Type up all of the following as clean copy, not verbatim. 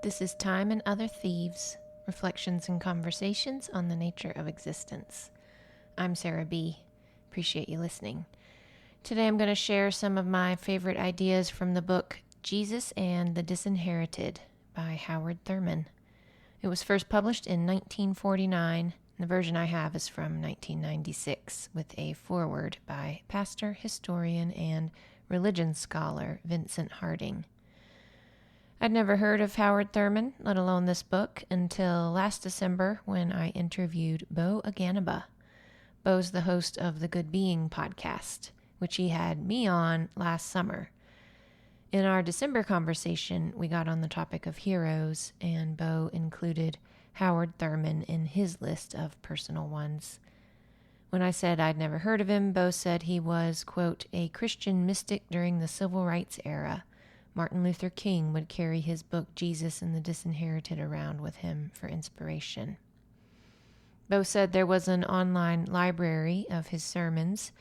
This is Time and Other Thieves, reflections and conversations on the nature of existence. I'm Sarah B. Appreciate you listening. Today I'm going to share some of my favorite ideas from the book Jesus and the Disinherited by Howard Thurman. It was first published in 1949. The version I have is from 1996 with a foreword by pastor, historian, and religion scholar Vincent Harding. I'd never heard of Howard Thurman, let alone this book, until last December when I interviewed Bo Aganaba. Bo's the host of the Good Being podcast, which he had me on last summer. In our December conversation, we got on the topic of heroes, and Bo included Howard Thurman in his list of personal ones. When I said I'd never heard of him, Bo said he was, quote, a Christian mystic during the Civil Rights era. Martin Luther King would carry his book Jesus and the Disinherited around with him for inspiration. Bo said there was an online library of his sermons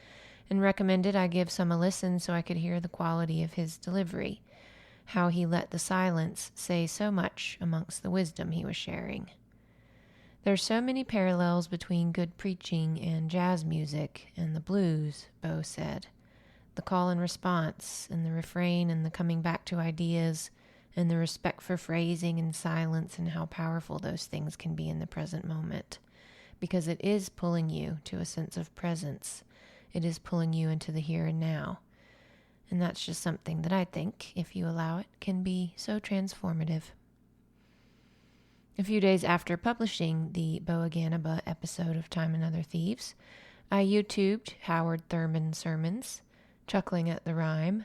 and recommended I give some a listen so I could hear the quality of his delivery, how he let the silence say so much amongst the wisdom he was sharing. There's so many parallels between good preaching and jazz music and the blues, Bo said. The call and response, and the refrain, and the coming back to ideas, and the respect for phrasing and silence, and how powerful those things can be in the present moment. Because it is pulling you to a sense of presence. It is pulling you into the here and now. And that's just something that I think, if you allow it, can be so transformative. A few days after publishing the Bo Aganaba episode of Time and Other Thieves, I YouTubed Howard Thurman sermons, chuckling at the rhyme,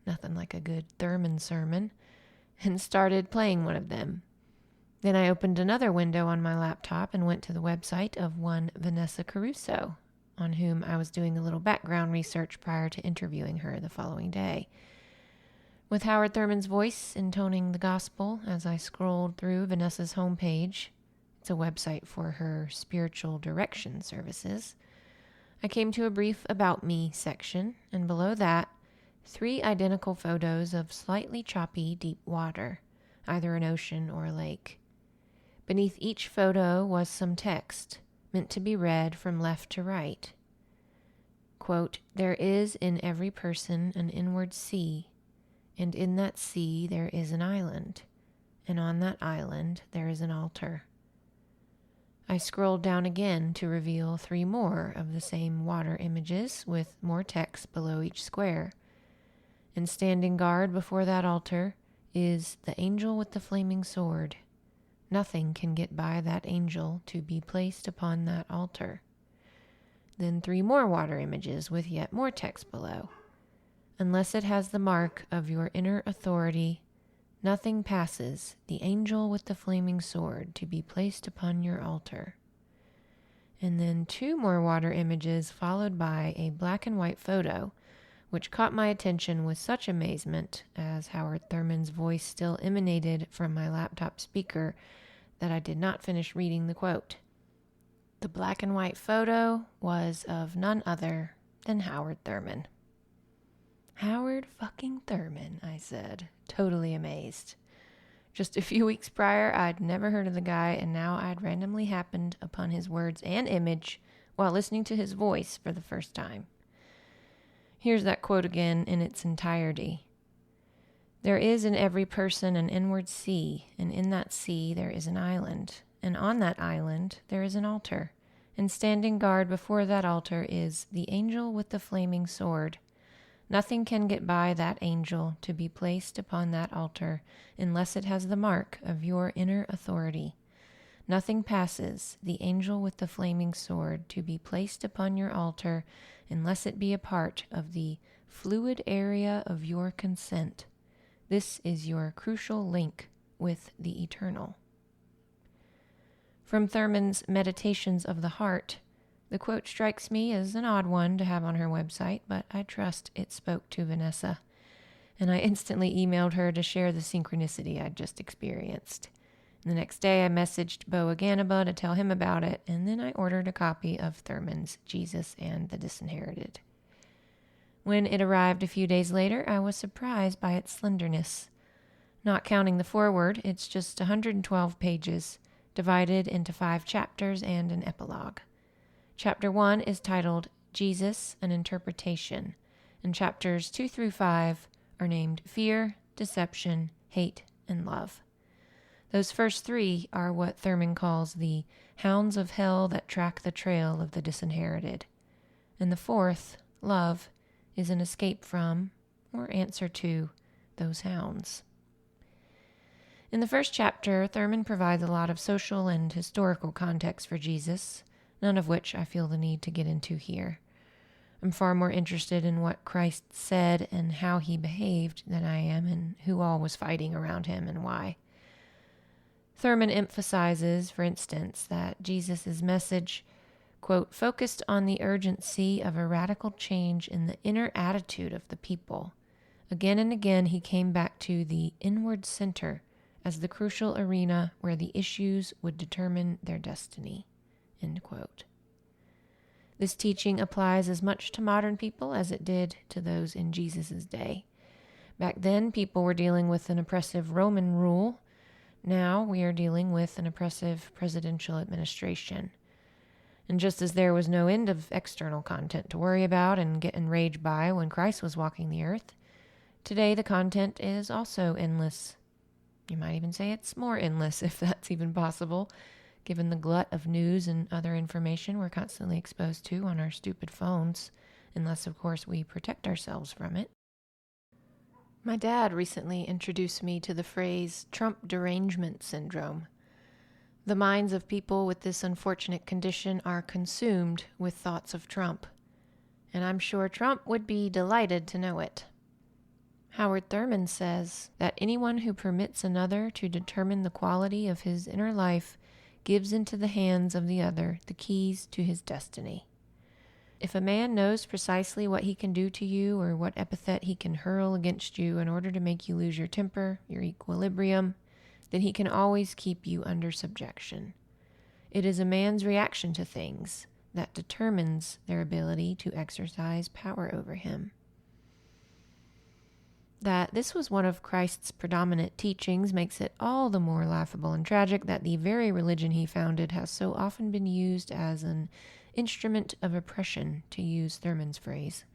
nothing like a good Thurman sermon, and started playing one of them. Then I opened another window on my laptop and went to the website of one Vanessa Caruso, on whom I was doing a little background research prior to interviewing her the following day. With Howard Thurman's voice intoning the gospel as I scrolled through Vanessa's homepage, it's a website for her spiritual direction services, I came to a brief About Me section, and below that, 3 identical photos of slightly choppy deep water, either an ocean or a lake. Beneath each photo was some text, meant to be read from left to right. Quote, there is in every person an inward sea, and in that sea there is an island, and on that island there is an altar. I scrolled down again to reveal 3 more of the same water images with more text below each square. And standing guard before that altar is the angel with the flaming sword. Nothing can get by that angel to be placed upon that altar. Then 3 more water images with yet more text below. Unless it has the mark of your inner authority, nothing passes the angel with the flaming sword to be placed upon your altar. And then 2 more water images followed by a black and white photo, which caught my attention with such amazement as Howard Thurman's voice still emanated from my laptop speaker that I did not finish reading the quote. The black and white photo was of none other than Howard Thurman. Howard fucking Thurman, I said, totally amazed. Just a few weeks prior, I'd never heard of the guy, and now I'd randomly happened upon his words and image while listening to his voice for the first time. Here's that quote again in its entirety. There is in every person an inward sea, and in that sea there is an island, and on that island there is an altar, and standing guard before that altar is the angel with the flaming sword. Nothing can get by that angel to be placed upon that altar unless it has the mark of your inner authority. Nothing passes the angel with the flaming sword to be placed upon your altar unless it be a part of the fluid area of your consent. This is your crucial link with the eternal. From Thurman's Meditations of the Heart, the quote strikes me as an odd one to have on her website, but I trust it spoke to Vanessa, and I instantly emailed her to share the synchronicity I'd just experienced. The next day I messaged Bo Aganaba to tell him about it, and then I ordered a copy of Thurman's Jesus and the Disinherited. When it arrived a few days later, I was surprised by its slenderness. Not counting the foreword, it's just 112 pages, divided into 5 chapters and an epilogue. Chapter 1 is titled Jesus, an Interpretation, and chapters 2 through 5 are named Fear, Deception, Hate, and Love. Those first 3 are what Thurman calls the hounds of hell that track the trail of the disinherited. And the 4th, Love, is an escape from, or answer to, those hounds. In the first chapter, Thurman provides a lot of social and historical context for Jesus, none of which I feel the need to get into here. I'm far more interested in what Christ said and how he behaved than I am in who all was fighting around him and why. Thurman emphasizes, for instance, that Jesus' message, quote, focused on the urgency of a radical change in the inner attitude of the people. Again and again, he came back to the inward center as the crucial arena where the issues would determine their destiny, end quote. This teaching applies as much to modern people as it did to those in Jesus' day. Back then, people were dealing with an oppressive Roman rule. Now we are dealing with an oppressive presidential administration. And just as there was no end of external content to worry about and get enraged by when Christ was walking the earth, today the content is also endless. You might even say it's more endless, if that's even possible, given the glut of news and other information we're constantly exposed to on our stupid phones, unless, of course, we protect ourselves from it. My dad recently introduced me to the phrase Trump derangement syndrome. The minds of people with this unfortunate condition are consumed with thoughts of Trump, and I'm sure Trump would be delighted to know it. Howard Thurman says that anyone who permits another to determine the quality of his inner life gives into the hands of the other the keys to his destiny. If a man knows precisely what he can do to you or what epithet he can hurl against you in order to make you lose your temper, your equilibrium, then he can always keep you under subjection. It is a man's reaction to things that determines their ability to exercise power over him. That this was one of Christ's predominant teachings makes it all the more laughable and tragic that the very religion he founded has so often been used as an instrument of oppression, to use Thurman's phrase.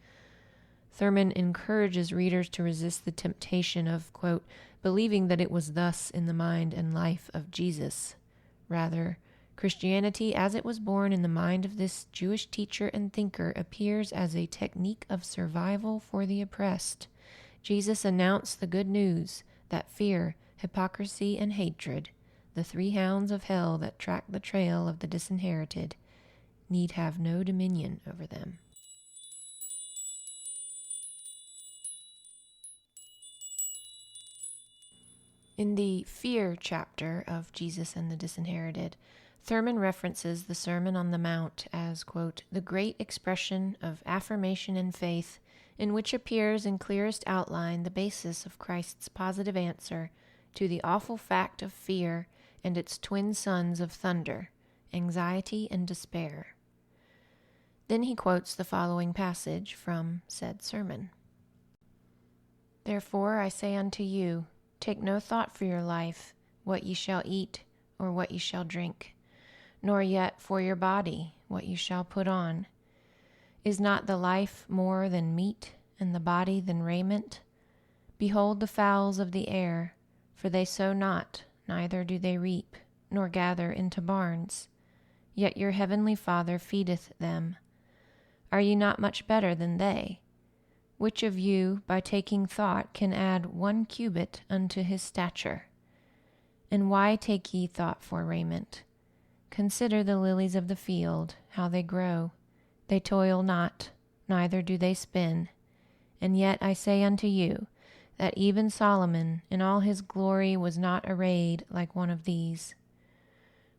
Thurman encourages readers to resist the temptation of, quote, believing that it was thus in the mind and life of Jesus. Rather, Christianity as it was born in the mind of this Jewish teacher and thinker appears as a technique of survival for the oppressed. Jesus announced the good news that fear, hypocrisy, and hatred, the 3 hounds of hell that track the trail of the disinherited, need have no dominion over them. In the Fear chapter of Jesus and the Disinherited, Thurman references the Sermon on the Mount as, quote, the great expression of affirmation and faith in which appears in clearest outline the basis of Christ's positive answer to the awful fact of fear and its twin sons of thunder, anxiety and despair. Then he quotes the following passage from said sermon. Therefore I say unto you, take no thought for your life, what ye shall eat, or what ye shall drink, nor yet for your body, what ye shall put on. Is not the life more than meat, and the body than raiment? Behold the fowls of the air, for they sow not, neither do they reap, nor gather into barns. Yet your heavenly Father feedeth them. Are ye not much better than they? Which of you, by taking thought, can add 1 cubit unto his stature? And why take ye thought for raiment? Consider the lilies of the field, how they grow. They toil not, neither do they spin. And yet I say unto you, that even Solomon in all his glory was not arrayed like one of these.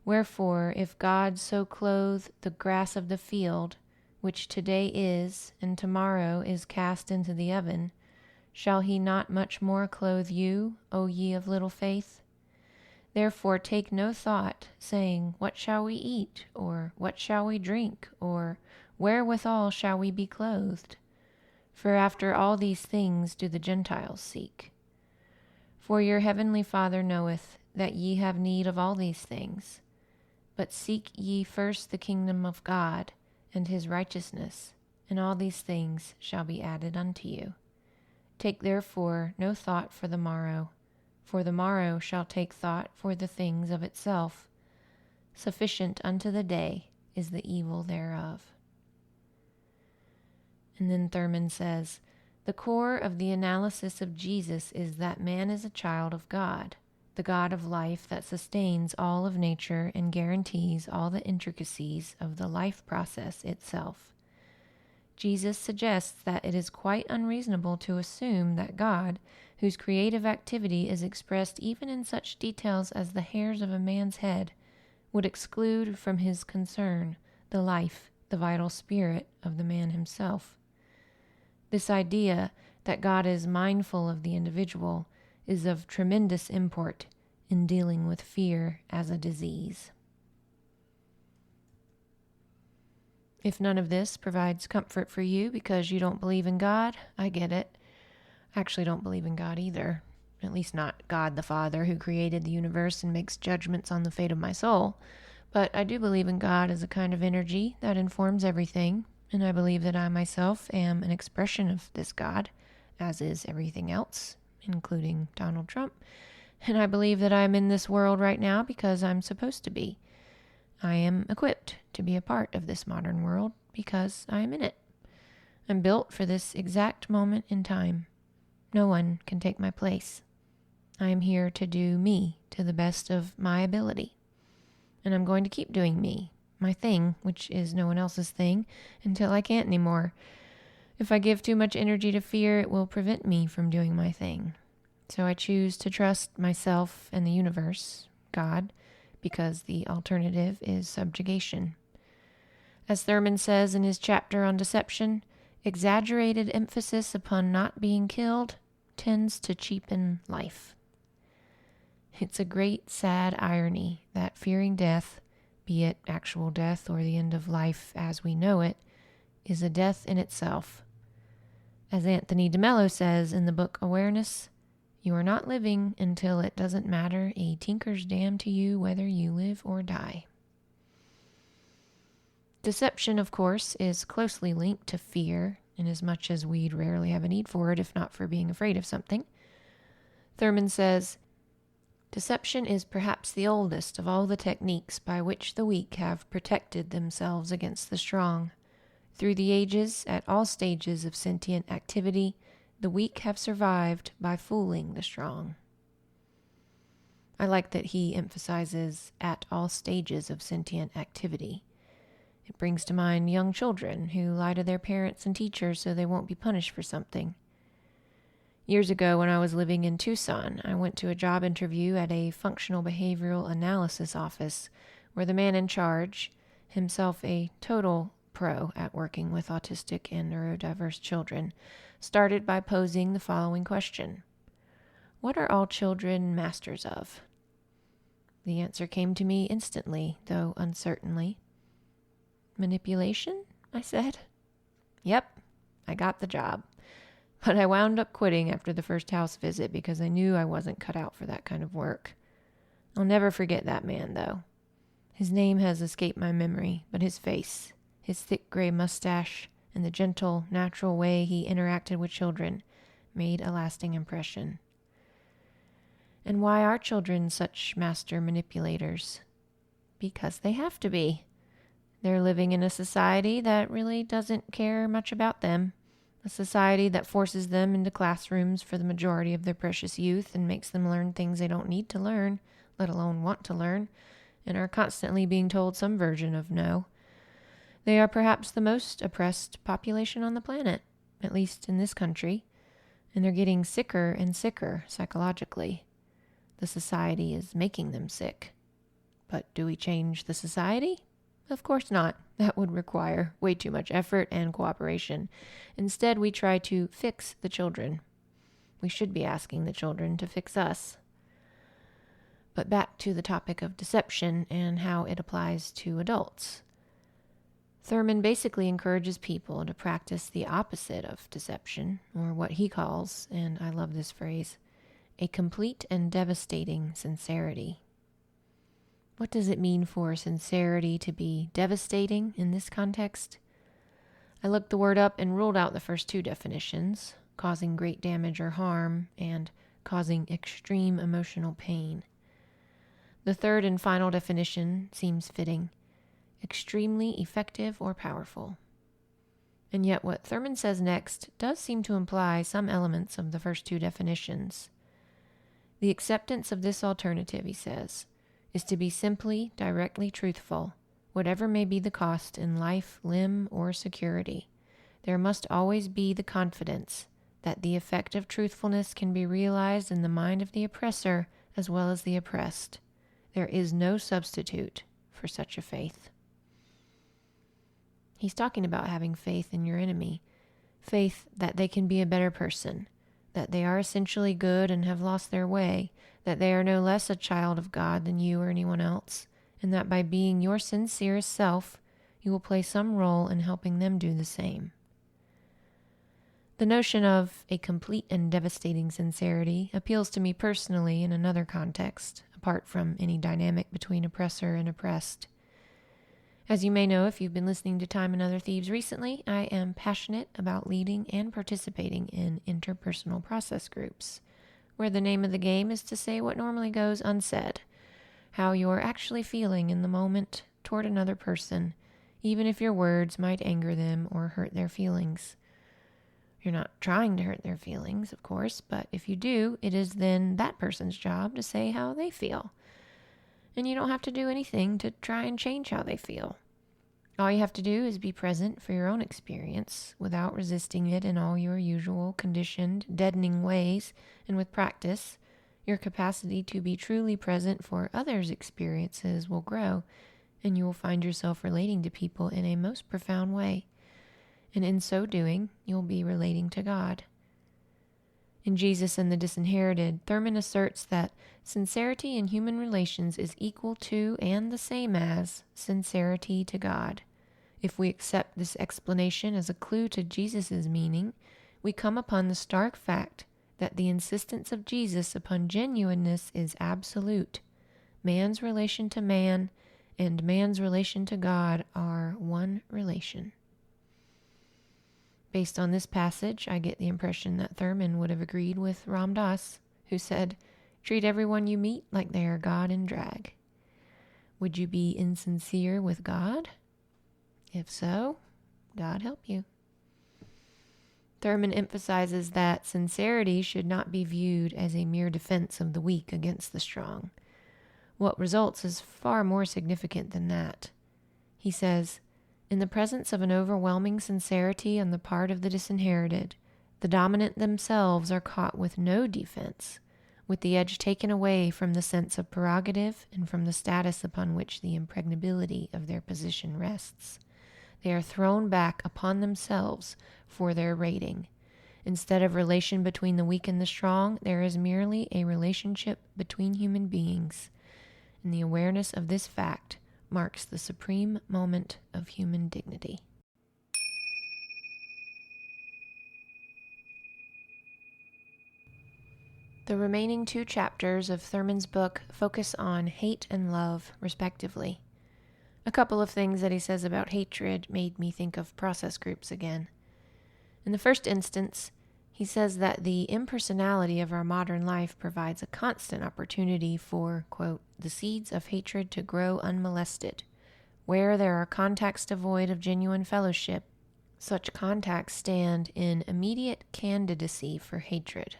Wherefore, if God so clothe the grass of the field, which today is, and tomorrow is cast into the oven, shall he not much more clothe you, O ye of little faith? Therefore take no thought, saying, what shall we eat? Or what shall we drink? Or wherewithal shall we be clothed? For after all these things do the Gentiles seek. For your heavenly Father knoweth that ye have need of all these things. But seek ye first the kingdom of God and his righteousness, and all these things shall be added unto you. Take therefore no thought for the morrow shall take thought for the things of itself. Sufficient unto the day is the evil thereof. And then Thurman says, the core of the analysis of Jesus is that man is a child of God, the God of life that sustains all of nature and guarantees all the intricacies of the life process itself. Jesus suggests that it is quite unreasonable to assume that God, whose creative activity is expressed even in such details as the hairs of a man's head, would exclude from his concern the life, the vital spirit of the man himself. This idea that God is mindful of the individual is of tremendous import in dealing with fear as a disease. If none of this provides comfort for you because you don't believe in God, I get it. I actually don't believe in God either. At least not God the Father who created the universe and makes judgments on the fate of my soul. But I do believe in God as a kind of energy that informs everything, and I believe that I myself am an expression of this God, as is everything else, including Donald Trump. And I believe that I'm in this world right now because I'm supposed to be. I am equipped to be a part of this modern world because I am in it. I'm built for this exact moment in time. No one can take my place. I am here to do me to the best of my ability. And I'm going to keep doing me, my thing, which is no one else's thing, until I can't anymore. If I give too much energy to fear, it will prevent me from doing my thing. So I choose to trust myself and the universe, God, because the alternative is subjugation. As Thurman says in his chapter on deception, exaggerated emphasis upon not being killed tends to cheapen life. It's a great, sad irony that fearing death, be it actual death or the end of life as we know it, is a death in itself. As Anthony DeMello says in the book Awareness, you are not living until it doesn't matter a tinker's damn to you whether you live or die. Deception, of course, is closely linked to fear, inasmuch as we'd rarely have a need for it if not for being afraid of something. Thurman says, deception is perhaps the oldest of all the techniques by which the weak have protected themselves against the strong. Through the ages, at all stages of sentient activity, the weak have survived by fooling the strong. I like that he emphasizes at all stages of sentient activity. It brings to mind young children who lie to their parents and teachers so they won't be punished for something. Years ago, when I was living in Tucson, I went to a job interview at a functional behavioral analysis office where the man in charge, himself a total pro at working with autistic and neurodiverse children, started by posing the following question: what are all children masters of? The answer came to me instantly, though uncertainly. Manipulation? I said. Yep, I got the job. But I wound up quitting after the first house visit because I knew I wasn't cut out for that kind of work. I'll never forget that man, though. His name has escaped my memory, but his face, his thick gray mustache, and the gentle, natural way he interacted with children made a lasting impression. And why are children such master manipulators? Because they have to be. They're living in a society that really doesn't care much about them. A society that forces them into classrooms for the majority of their precious youth and makes them learn things they don't need to learn, let alone want to learn, and are constantly being told some version of no. They are perhaps the most oppressed population on the planet, at least in this country, and they're getting sicker and sicker psychologically. The society is making them sick. But do we change the society? Of course not. That would require way too much effort and cooperation. Instead, we try to fix the children. We should be asking the children to fix us. But back to the topic of deception and how it applies to adults. Thurman basically encourages people to practice the opposite of deception, or what he calls, and I love this phrase, a complete and devastating sincerity. What does it mean for sincerity to be devastating in this context? I looked the word up and ruled out the first two definitions, causing great damage or harm and causing extreme emotional pain. The third and final definition seems fitting: extremely effective or powerful. And yet what Thurman says next does seem to imply some elements of the first two definitions. The acceptance of this alternative, he says, is to be simply, directly truthful, whatever may be the cost in life, limb, or security. There must always be the confidence that the effect of truthfulness can be realized in the mind of the oppressor as well as the oppressed. There is no substitute for such a faith. He's talking about having faith in your enemy, faith that they can be a better person, that they are essentially good and have lost their way, that they are no less a child of God than you or anyone else, and that by being your sincerest self, you will play some role in helping them do the same. The notion of a complete and devastating sincerity appeals to me personally in another context, apart from any dynamic between oppressor and oppressed. As you may know if you've been listening to Time and Other Thieves recently, I am passionate about leading and participating in interpersonal process groups, where the name of the game is to say what normally goes unsaid, how you're actually feeling in the moment toward another person, even if your words might anger them or hurt their feelings. You're not trying to hurt their feelings, of course, but if you do, it is then that person's job to say how they feel. And you don't have to do anything to try and change how they feel. All you have to do is be present for your own experience without resisting it in all your usual conditioned, deadening ways, and with practice, your capacity to be truly present for others' experiences will grow, and you will find yourself relating to people in a most profound way. And in so doing, you'll be relating to God. In Jesus and the Disinherited, Thurman asserts that sincerity in human relations is equal to and the same as sincerity to God. If we accept this explanation as a clue to Jesus' meaning, we come upon the stark fact that the insistence of Jesus upon genuineness is absolute. Man's relation to man and man's relation to God are one relation. Based on this passage, I get the impression that Thurman would have agreed with Ram Dass, who said, "Treat everyone you meet like they are God in drag." Would you be insincere with God? If so, God help you. Thurman emphasizes that sincerity should not be viewed as a mere defense of the weak against the strong. What results is far more significant than that. He says, in the presence of an overwhelming sincerity on the part of the disinherited, the dominant themselves are caught with no defense, with the edge taken away from the sense of prerogative and from the status upon which the impregnability of their position rests. They are thrown back upon themselves for their rating. Instead of relation between the weak and the strong, there is merely a relationship between human beings, and the awareness of this fact marks the supreme moment of human dignity. The remaining two chapters of Thurman's book focus on hate and love, respectively. A couple of things that he says about hatred made me think of process groups again. In the first instance, he says that the impersonality of our modern life provides a constant opportunity for, quote, the seeds of hatred to grow unmolested. Where there are contacts devoid of genuine fellowship, such contacts stand in immediate candidacy for hatred.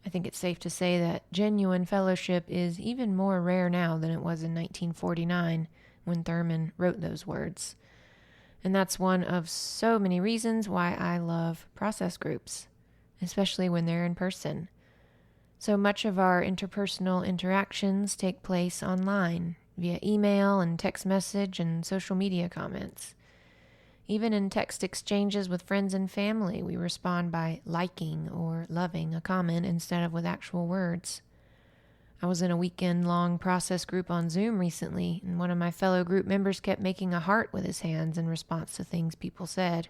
I think it's safe to say that genuine fellowship is even more rare now than it was in 1949 when Thurman wrote those words. And that's one of so many reasons why I love process groups, especially when they're in person. So much of our interpersonal interactions take place online, via email and text message and social media comments. Even in text exchanges with friends and family, we respond by liking or loving a comment instead of with actual words. I was in a weekend-long process group on Zoom recently, and one of my fellow group members kept making a heart with his hands in response to things people said.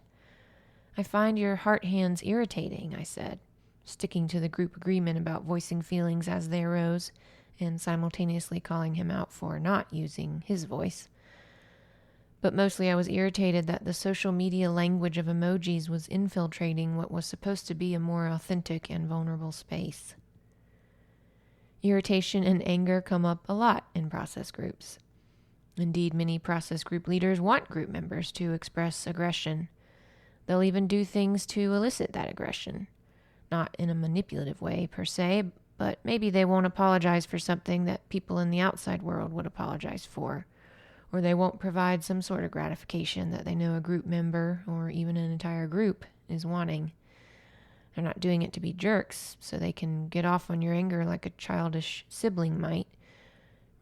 "I find your heart hands irritating," I said. sticking to the group agreement about voicing feelings as they arose, and simultaneously calling him out for not using his voice. But mostly I was irritated that the social media language of emojis was infiltrating what was supposed to be a more authentic and vulnerable space. Irritation and anger come up a lot in process groups. Indeed, many process group leaders want group members to express aggression. They'll even do things to elicit that aggression. Not in a manipulative way, per se, but maybe they won't apologize for something that people in the outside world would apologize for. Or they won't provide some sort of gratification that they know a group member, or even an entire group, is wanting. They're not doing it to be jerks, so they can get off on your anger like a childish sibling might.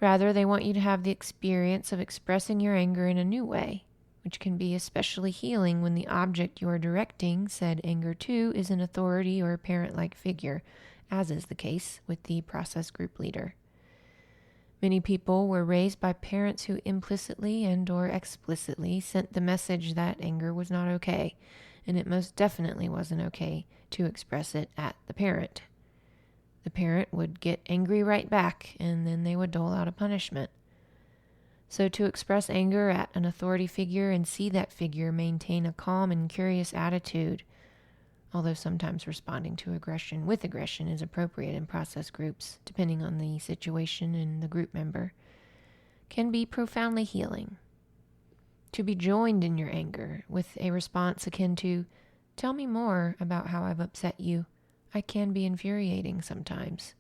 Rather, they want you to have the experience of expressing your anger in a new way, which can be especially healing when the object you are directing said anger to is an authority or parent-like figure, as is the case with the process group leader. Many people were raised by parents who implicitly and or explicitly sent the message that anger was not okay, and it most definitely wasn't okay to express it at the parent. The parent would get angry right back, and then they would dole out a punishment. So to express anger at an authority figure and see that figure maintain a calm and curious attitude, although sometimes responding to aggression with aggression is appropriate in process groups, depending on the situation and the group member, can be profoundly healing. To be joined in your anger with a response akin to, "Tell me more about how I've upset you. I can be infuriating sometimes,"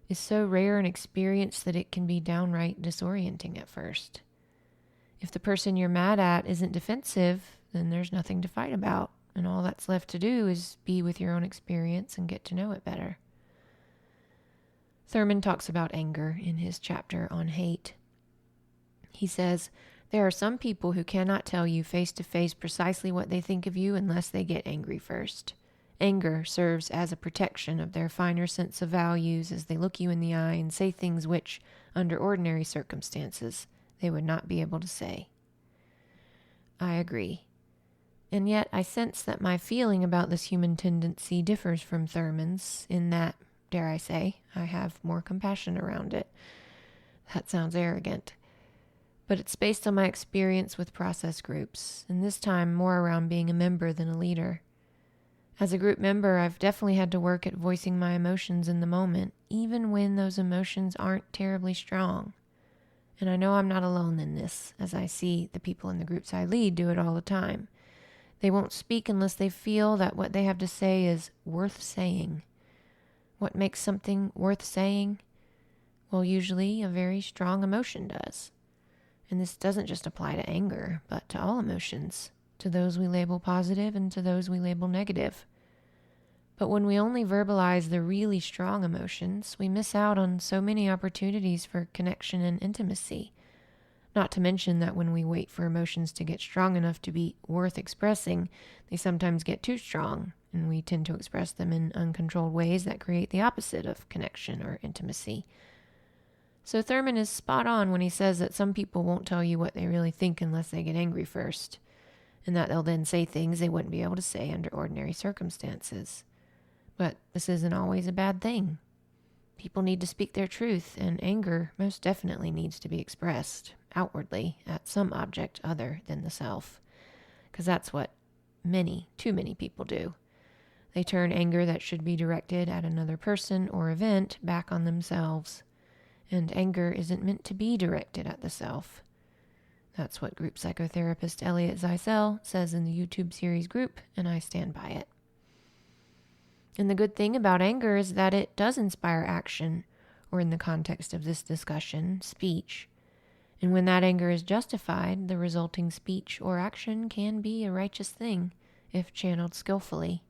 is so rare an experience that it can be downright disorienting at first. If the person you're mad at isn't defensive, then there's nothing to fight about, and all that's left to do is be with your own experience and get to know it better. Thurman talks about anger in his chapter on hate. He says, "There are some people who cannot tell you face to face precisely what they think of you unless they get angry first. Anger serves as a protection of their finer sense of values as they look you in the eye and say things which, under ordinary circumstances, they would not be able to say." I agree. And yet I sense that my feeling about this human tendency differs from Thurman's in that, dare I say, I have more compassion around it. That sounds arrogant. But it's based on my experience with process groups, and this time more around being a member than a leader. As a group member, I've definitely had to work at voicing my emotions in the moment, even when those emotions aren't terribly strong. And I know I'm not alone in this, as I see the people in the groups I lead do it all the time. They won't speak unless they feel that what they have to say is worth saying. What makes something worth saying? Well, usually a very strong emotion does. And this doesn't just apply to anger, but to all emotions, to those we label positive and to those we label negative. But when we only verbalize the really strong emotions, we miss out on so many opportunities for connection and intimacy. Not to mention that when we wait for emotions to get strong enough to be worth expressing, they sometimes get too strong, and we tend to express them in uncontrolled ways that create the opposite of connection or intimacy. So Thurman is spot on when he says that some people won't tell you what they really think unless they get angry first, and that they'll then say things they wouldn't be able to say under ordinary circumstances. But this isn't always a bad thing. People need to speak their truth, and anger most definitely needs to be expressed outwardly at some object other than the self, because that's what too many people do. They turn anger that should be directed at another person or event back on themselves, and anger isn't meant to be directed at the self. That's what group psychotherapist Elliot Zeisel says in the YouTube series Group, and I stand by it. And the good thing about anger is that it does inspire action, or in the context of this discussion, speech. And when that anger is justified, the resulting speech or action can be a righteous thing, if channeled skillfully.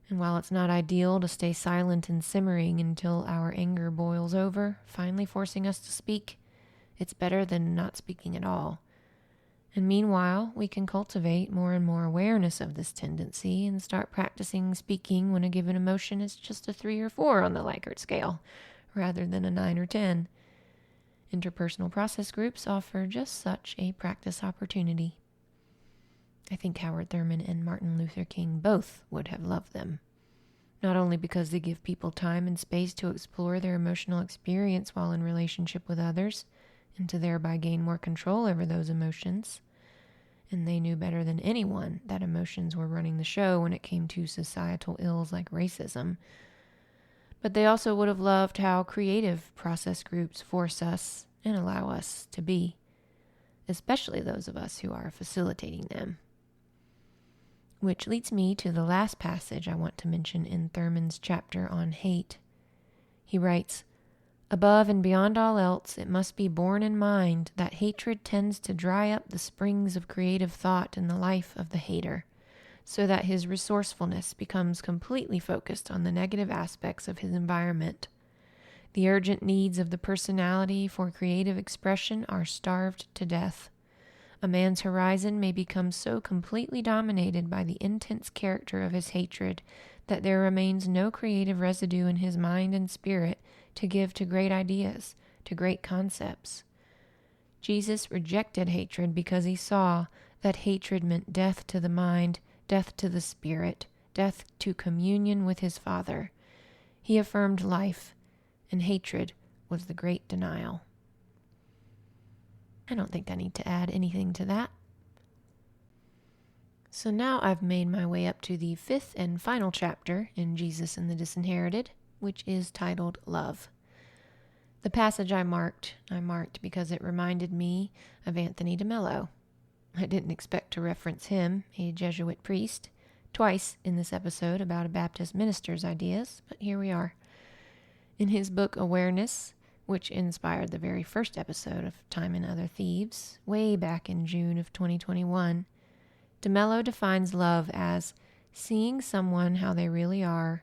And while it's not ideal to stay silent and simmering until our anger boils over, finally forcing us to speak, it's better than not speaking at all. And meanwhile, we can cultivate more and more awareness of this tendency and start practicing speaking when a given emotion is just a 3 or 4 on the Likert scale, rather than a 9 or 10. Interpersonal process groups offer just such a practice opportunity. I think Howard Thurman and Martin Luther King both would have loved them. not only because they give people time and space to explore their emotional experience while in relationship with others, and to thereby gain more control over those emotions. And they knew better than anyone that emotions were running the show when it came to societal ills like racism. But they also would have loved how creative process groups force us and allow us to be, especially those of us who are facilitating them. Which leads me to the last passage I want to mention in Thurman's chapter on hate. He writes, "Above and beyond all else, it must be borne in mind that hatred tends to dry up the springs of creative thought in the life of the hater, so that his resourcefulness becomes completely focused on the negative aspects of his environment. The urgent needs of the personality for creative expression are starved to death. A man's horizon may become so completely dominated by the intense character of his hatred that there remains no creative residue in his mind and spirit to give to great ideas, to great concepts. Jesus rejected hatred because he saw that hatred meant death to the mind, death to the spirit, death to communion with his Father. He affirmed life, and hatred was the great denial." I don't think I need to add anything to that. So now I've made my way up to the 5th and final chapter in Jesus and the Disinherited, which is titled Love. The passage I marked because it reminded me of Anthony DeMello. I didn't expect to reference him, a Jesuit priest, twice in this episode about a Baptist minister's ideas, but here we are. In his book Awareness, which inspired the very first episode of Time and Other Thieves, way back in June of 2021, DeMello defines love as seeing someone how they really are,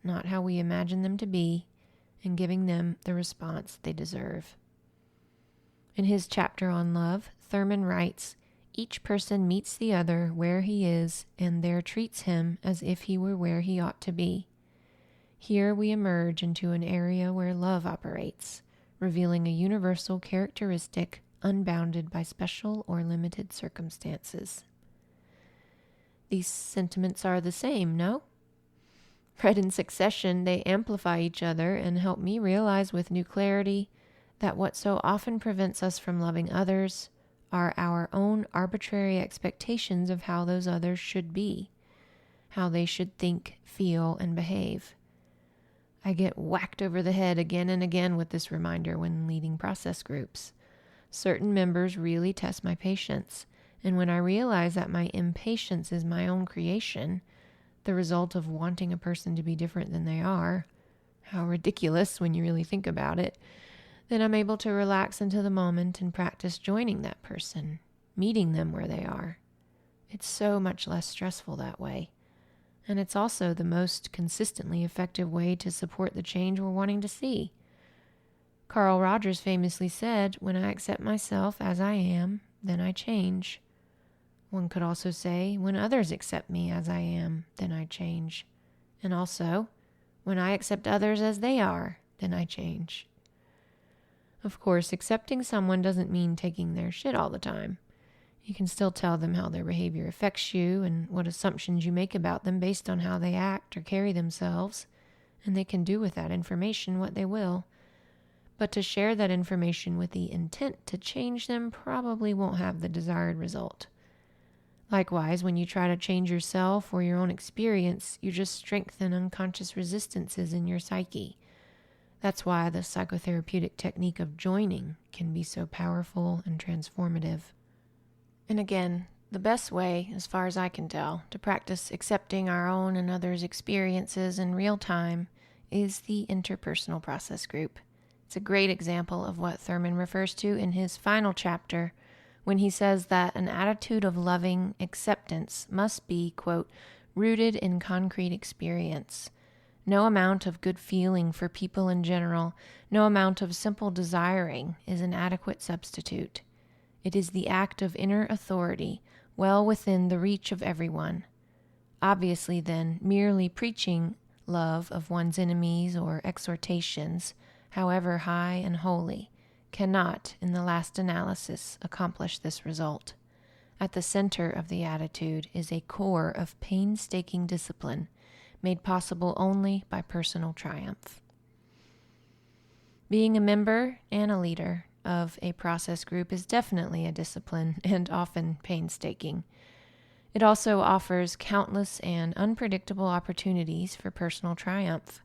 not how we imagine them to be, and giving them the response they deserve. In his chapter on love, Thurman writes, "Each person meets the other where he is and there treats him as if he were where he ought to be. Here we emerge into an area where love operates, revealing a universal characteristic unbounded by special or limited circumstances." These sentiments are the same, no? Read in succession, they amplify each other and help me realize with new clarity that what so often prevents us from loving others are our own arbitrary expectations of how those others should be, how they should think, feel, and behave. I get whacked over the head again and again with this reminder when leading process groups. Certain members really test my patience, and when I realize that my impatience is my own creation, the result of wanting a person to be different than they are, how ridiculous when you really think about it, then I'm able to relax into the moment and practice joining that person, meeting them where they are. It's so much less stressful that way. And it's also the most consistently effective way to support the change we're wanting to see. Carl Rogers famously said, "When I accept myself as I am, then I change." One could also say, "When others accept me as I am, then I change." And also, "When I accept others as they are, then I change." Of course, accepting someone doesn't mean taking their shit all the time. You can still tell them how their behavior affects you and what assumptions you make about them based on how they act or carry themselves, and they can do with that information what they will. But to share that information with the intent to change them probably won't have the desired result. Likewise, when you try to change yourself or your own experience, you just strengthen unconscious resistances in your psyche. That's why the psychotherapeutic technique of joining can be so powerful and transformative. And again, the best way, as far as I can tell, to practice accepting our own and others' experiences in real time is the interpersonal process group. It's a great example of what Thurman refers to in his final chapter when he says that an attitude of loving acceptance must be, quote, rooted in concrete experience. No amount of good feeling for people in general, no amount of simple desiring is an adequate substitute. It is the act of inner authority, well within the reach of everyone. Obviously, then, merely preaching love of one's enemies or exhortations, however high and holy, cannot, in the last analysis, accomplish this result. At the center of the attitude is a core of painstaking discipline, made possible only by personal triumph. Being a member and a leader of a process group is definitely a discipline and often painstaking. It also offers countless and unpredictable opportunities for personal triumph.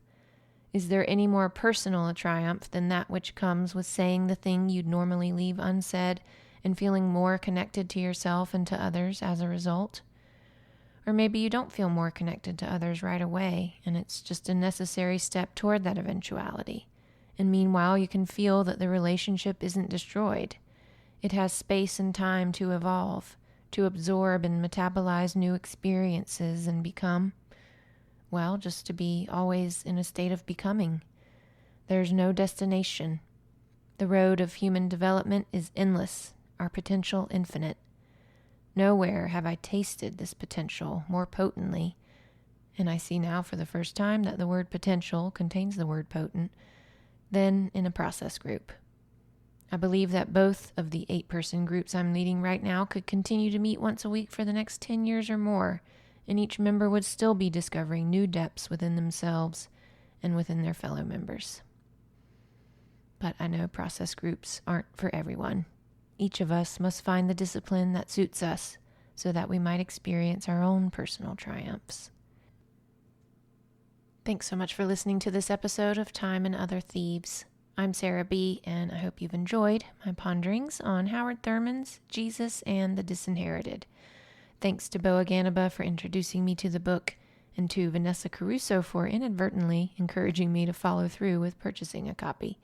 Is there any more personal a triumph than that which comes with saying the thing you'd normally leave unsaid and feeling more connected to yourself and to others as a result? Or maybe you don't feel more connected to others right away, and it's just a necessary step toward that eventuality. And meanwhile, you can feel that the relationship isn't destroyed. It has space and time to evolve, to absorb and metabolize new experiences and become, well, just to be always in a state of becoming. There's no destination. The road of human development is endless, our potential infinite. Nowhere have I tasted this potential more potently, and I see now for the first time that the word potential contains the word potent, than in a process group. I believe that both of the 8-person groups I'm leading right now could continue to meet once a week for the next 10 years or more, and each member would still be discovering new depths within themselves and within their fellow members. But I know process groups aren't for everyone. Each of us must find the discipline that suits us so that we might experience our own personal triumphs. Thanks so much for listening to this episode of Time and Other Thieves. I'm Sarah B., and I hope you've enjoyed my ponderings on Howard Thurman's Jesus and the Disinherited. Thanks to Boa Ganaba for introducing me to the book, and to Vanessa Caruso for inadvertently encouraging me to follow through with purchasing a copy.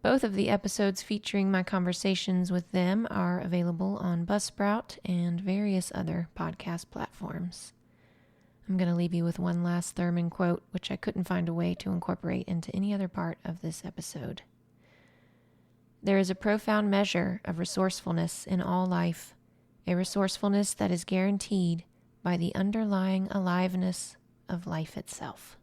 Both of the episodes featuring my conversations with them are available on Buzzsprout and various other podcast platforms. I'm going to leave you with one last Thurman quote, which I couldn't find a way to incorporate into any other part of this episode. There is a profound measure of resourcefulness in all life, a resourcefulness that is guaranteed by the underlying aliveness of life itself.